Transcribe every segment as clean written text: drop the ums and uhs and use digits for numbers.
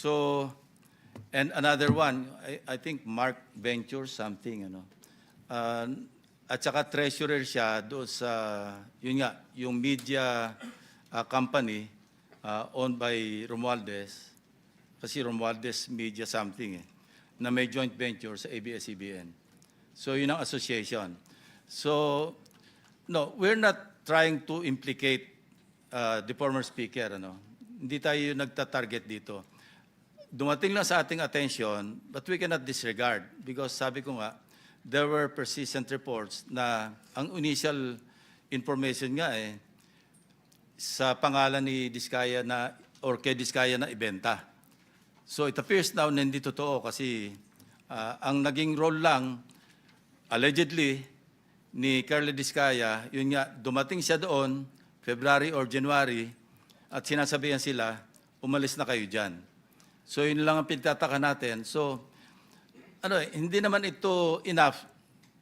So, and another one, I think Mark Venture something, ano. At saka treasurer siya doon sa, yun nga, yung media company owned by Romualdez, kasi Romualdez Media something na may joint venture sa ABS-CBN. So yun ang association. So, no, we're not trying to implicate the former speaker, ano. Hindi tayo nagta-target dito. Dumating lang sa ating attention, but we cannot disregard because sabi ko nga, there were persistent reports na ang initial information nga sa pangalan ni Diskaya na or kay Diskaya na ibenta. So it appears now na hindi totoo kasi ang naging role lang allegedly ni Carla Diskaya, yun nga dumating siya doon February or January at sinasabihan sila umalis na kayo diyan. So yun lang ang pinagtataka natin. So hindi naman ito enough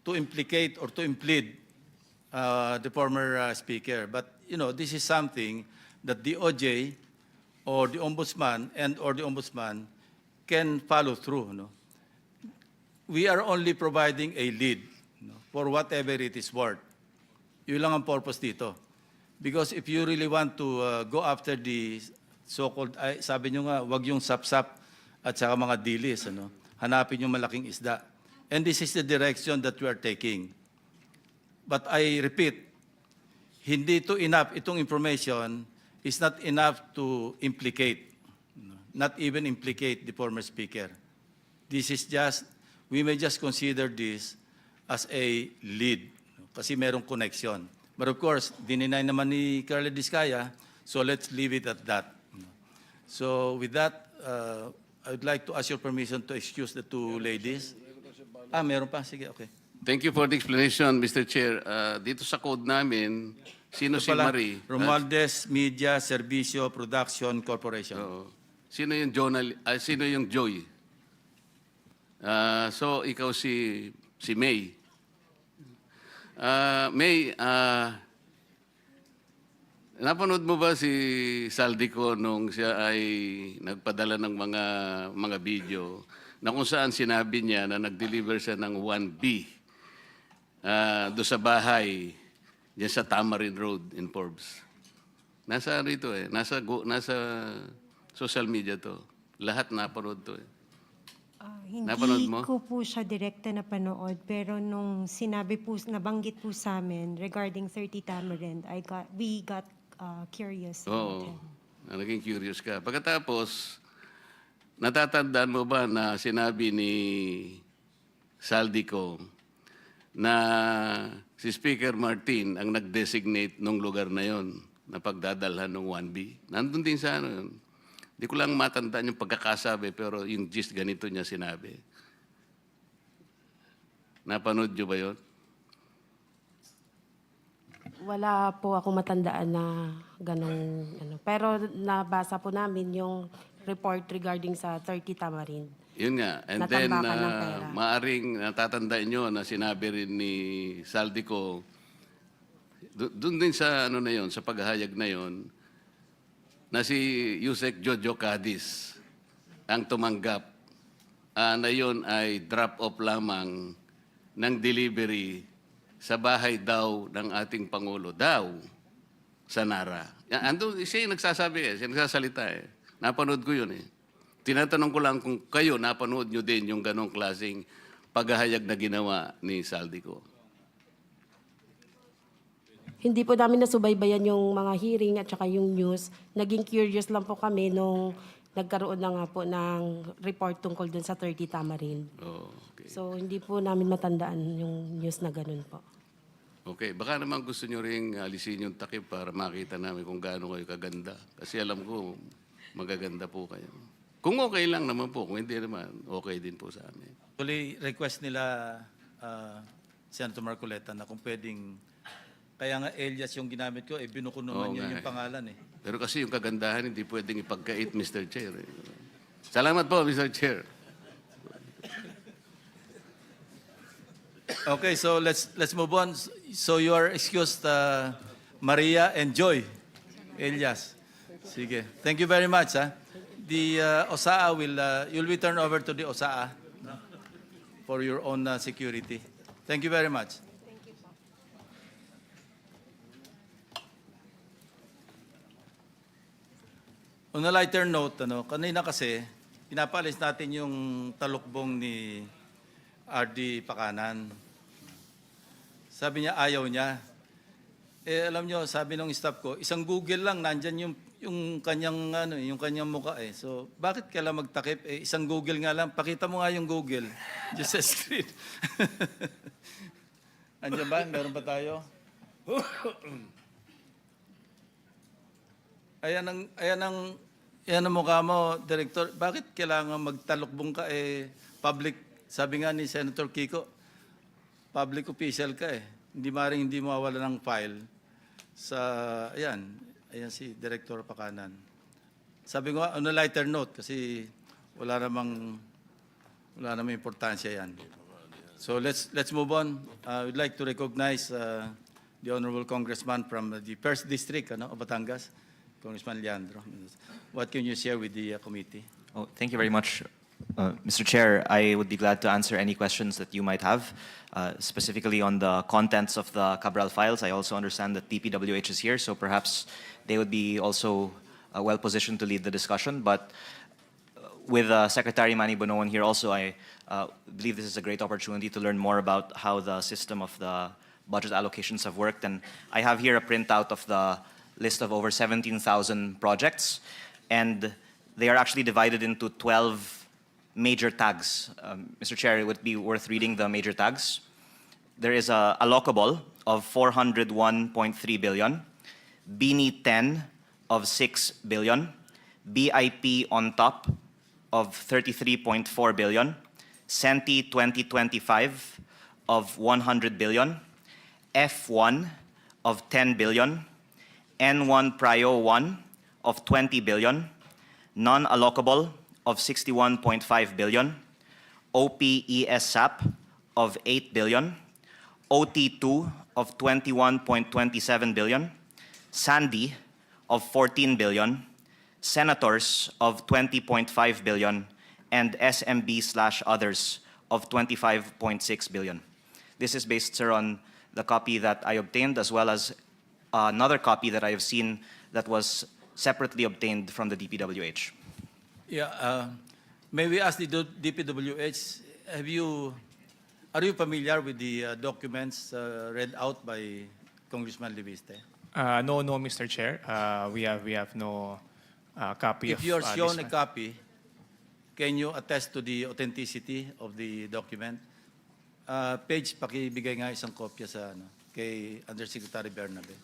to implicate or to implead the former speaker. But, this is something that the OJ or the Ombudsman or the Ombudsman can follow through. No? We are only providing a lead for whatever it is worth. Yun lang ang purpose dito. Because if you really want to go after the so-called, sabi nyo nga, wag yung sapsap at saka mga dilis, hanapin yung malaking isda. And this is the direction that we are taking. But I repeat, hindi ito enough, itong information is not enough to implicate, not even implicate the former speaker. This is just, we may just consider this as a lead, kasi merong connection. But of course, dininay naman ni Carla Diskaya, so let's leave it at that. So with that, I would like to ask your permission to excuse the two ladies. Meron pa? Sige, okay. Thank you for the explanation, Mr. Chair. Dito sa code namin, sino si Marie? Romualdez Media Servicio Production Corporation. Sino yung sino yung Joy? So, ikaw si May. May, napanood mo ba si Saldico nung siya ay nagpadala ng mga video na kung saan sinabi niya na nag-deliver siya ng 1B doon sa bahay diyan sa Tamarind Road in Forbes? Nasa rito nasa social media to. Lahat napanood to Napanood mo? Hindi ko po siya direkta na panood, pero nung sinabi po, nabanggit po sa amin regarding 30 Tamarind, we got curious. Oo, naging curious ka. Pagkatapos, natatandaan mo ba na sinabi ni Saldico na si Speaker Martin ang nag-designate nung lugar na yon na pagdadalhan ng 1B? Nandun din sa yun. Di ko lang matandaan yung pagkakasabi, pero yung gist ganito niya sinabi. Napanood niyo ba yun? Wala po ako matandaan na ganong Pero nabasa po namin yung report regarding sa 30 Tamarind. Yun nga. And then, Natambakan ng pera. maaring natatandaan nyo na sinabi rin ni Saldico, doon din sa na yun, sa paghahayag na yun, na si Yusek Jojo Cadiz ang tumanggap na yun ay drop-off lamang ng delivery sa bahay daw ng ating Pangulo daw sa Nara. Ando, siya yung nagsasabi siya nagsasalita Napanood ko yun Tinatanong ko lang kung kayo napanood nyo din yung ganong klaseng paghahayag na ginawa ni Saldico. Hindi po namin nasubaybayan yung mga hearing at saka yung news. Naging curious lang po kami nung nagkaroon na nga po ng report tungkol dun sa 30 Tamarind. Okay. So, hindi po namin matandaan yung news na ganun po. Okay, baka naman gusto nyo rin alisin yung takip para makita namin kung gaano kayo kaganda. Kasi alam ko, magaganda po kayo. Kung okay lang naman po, kung hindi naman, okay din po sa amin. Actually, request nila Senator Marcoleta na kung pwedeng, kaya nga Elias yung ginamit ko, binuko naman yun yung pangalan Pero kasi yung kagandahan, hindi pwedeng ipagkait, Mr. Chair. Salamat po, Mr. Chair. Okay, so let's move on. So you are excused, Maria and Joy. Elias. Sige. Thank you very much. the OSAA you'll be turned over to the OSAA for your own security. Thank you very much. On a lighter note, kanina kasi, pinapaalis natin yung talukbong ni RD Pakanan. Sabi niya, ayaw niya. Eh, alam niyo, sabi ng staff ko, isang Google lang, nandyan yung kanyang mukha eh. So, bakit kailangan magtakip? Eh, isang Google nga lang. Pakita mo nga yung Google. Just a screen. Andiyan ba? Meron pa tayo? Ayan ang mukha mo, Director. Bakit kailangan magtalukbong ka eh, public, sabi nga ni Senator Kiko, public official ka eh. Hindi mawawala ng file sa, ayan si Director Pakanan. Sabi ko, on a lighter note, kasi wala namang importansya yan. So let's move on. I would like to recognize the Honorable Congressman from the 1st District of Batangas, Congressman Leandro. What can you share with the committee? Oh, thank you very much, Mr. Chair. I would be glad to answer any questions that you might have, specifically on the contents of the Cabral files. I also understand that DPWH is here, so perhaps they would be also well positioned to lead the discussion. But with Secretary Manny Bonoan here also, I believe this is a great opportunity to learn more about how the system of the budget allocations have worked. And I have here a printout of the list of over 17,000 projects, and they are actually divided into 12 major tags. Mr. Chair, it would be worth reading the major tags. There is a allocable of 401.3 billion, BINI 10 of 6 billion, BIP on top of 33.4 billion, SENTI 2025 of 100 billion, F1 of 10 billion, N1 Prio 1 of 20 billion, non-allocable of 61.5 billion, OPESAP of 8 billion, OT2 of 21.27 billion, SANDI of 14 billion, senators of 20.5 billion, and SMB/others of 25.6 billion. This is based, sir, on the copy that I obtained, as well as another copy that I have seen that was separately obtained from the DPWH. Yeah, may we ask the DPWH, are you familiar with the documents read out by Congressman Leviste? No, Mr. Chair. We have no copy If of you're this shown a one. copy, can you attest to the authenticity of the document? Page, pakibigay nga isang kopya sa kay Undersecretary Bernabe.